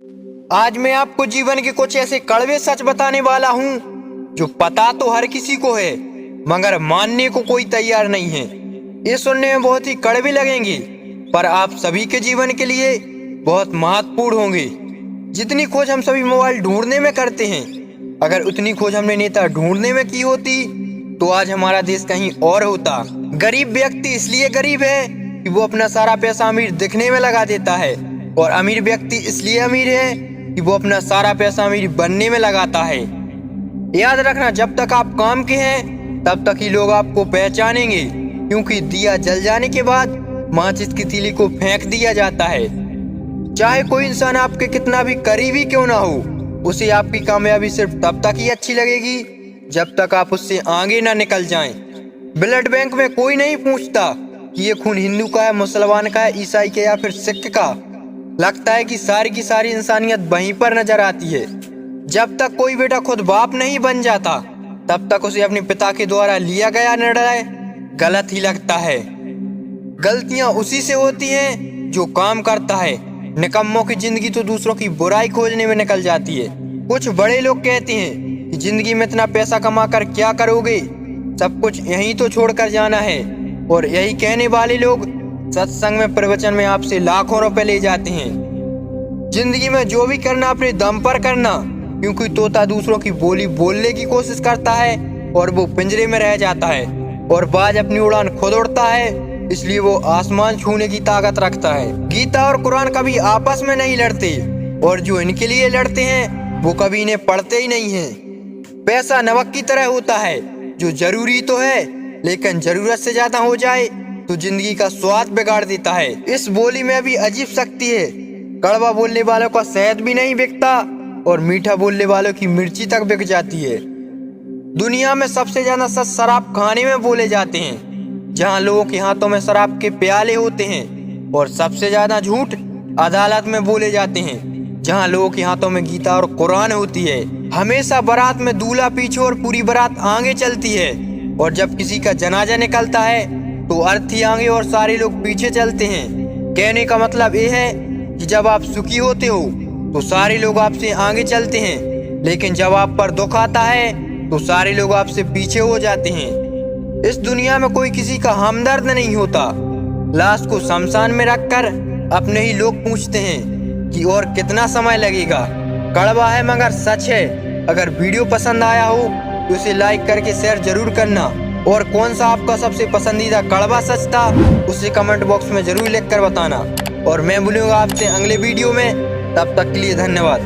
आज मैं आपको जीवन के कुछ ऐसे कड़वे सच बताने वाला हूँ जो पता तो हर किसी को है मगर मानने को कोई तैयार नहीं है। ये सुनने में बहुत ही कड़वे लगेंगे पर आप सभी के जीवन के लिए बहुत महत्वपूर्ण होंगे। जितनी खोज हम सभी मोबाइल ढूंढने में करते हैं, अगर उतनी खोज हमने नेता ढूंढने में की होती तो आज हमारा देश कहीं और होता। गरीब व्यक्ति इसलिए गरीब है कि वो अपना सारा पैसा अमीर दिखने में लगा देता है और अमीर व्यक्ति इसलिए अमीर है कि वो अपना सारा पैसा अमीर बनने में लगाता है। याद रखना, जब तक आप काम के हैं तब तक ही लोग आपको पहचानेंगे, क्योंकि दिया जल जाने के बाद माचिस की तीली को फेंक दिया जाता है। चाहे कोई इंसान आपके कितना भी करीबी क्यों ना हो, उसे आपकी कामयाबी सिर्फ तब तक ही अच्छी लगेगी जब तक आप उससे आगे ना निकल जाएं। ब्लड बैंक में कोई नहीं पूछता कि ये खून हिंदू का है, मुसलमान का है, ईसाई का या फिर सिख का। लगता है कि सारी की सारी इंसानियत वहीं पर नजर आती है। जब तक कोई बेटा खुद बाप नहीं बन जाता तब तक उसे अपने पिता के द्वारा लिया गया निर्णय गलत ही लगता है। गलतियां उसी से होती हैं जो काम करता है। निकम्मों की जिंदगी तो दूसरों की बुराई खोजने में निकल जाती है। कुछ बड़े लोग कहते हैं कि जिंदगी में इतना पैसा कमा कर क्या करोगे, सब कुछ यहीं तो छोड़कर जाना है। और यही कहने वाले लोग सत्संग में प्रवचन में आपसे लाखों रुपए ले जाते हैं। जिंदगी में जो भी करना अपने दम पर करना, क्योंकि तोता दूसरों की बोली बोलने की कोशिश करता है और वो पिंजरे में रह जाता है, और बाज अपनी उड़ान खुद उड़ता है, इसलिए वो आसमान छूने की ताकत रखता है। गीता और कुरान कभी आपस में नहीं लड़ते, और जो इनके लिए लड़ते हैं वो कभी इन्हें पढ़ते ही नहीं है। पैसा नमक की तरह होता है जो जरूरी तो है, लेकिन जरूरत से ज्यादा हो जाए तो जिंदगी का स्वाद बिगाड़ देता है। इस बोली में भी अजीब शक्ति है। कड़वा बोलने वालों का शहद भी नहीं बिकता और मीठा बोलने वालों की मिर्ची तक बिक जाती है। दुनिया में सबसे ज्यादा सच शराब खाने में बोले जाते हैं, जहां लोगों के हाथों में शराब के प्याले होते हैं, और सबसे ज्यादा झूठ अदालत में बोले जाते हैं, जहां लोगों के हाथों में गीता और कुरान होती है। हमेशा बारात में दूल्हा पीछे और पूरी बारात आगे चलती है, और जब किसी का जनाजा निकलता है तो अर्थी आगे और सारे लोग पीछे चलते हैं। कहने का मतलब ये है कि जब आप सुखी होते हो तो सारे लोग आपसे आगे चलते हैं, लेकिन जब आप पर दुख आता है तो सारे लोग आपसे पीछे हो जाते हैं। इस दुनिया में कोई किसी का हमदर्द नहीं होता। लाश को शमशान में रखकर अपने ही लोग पूछते हैं कि और कितना समय लगेगा। कड़वा है मगर सच है। अगर वीडियो पसंद आया हो तो इसे लाइक करके शेयर जरूर करना, और कौन सा आपका सबसे पसंदीदा कड़वा सच था उसे कमेंट बॉक्स में जरूर लिख कर बताना। और मैं मिलूंगा आपसे अगले वीडियो में, तब तक के लिए धन्यवाद।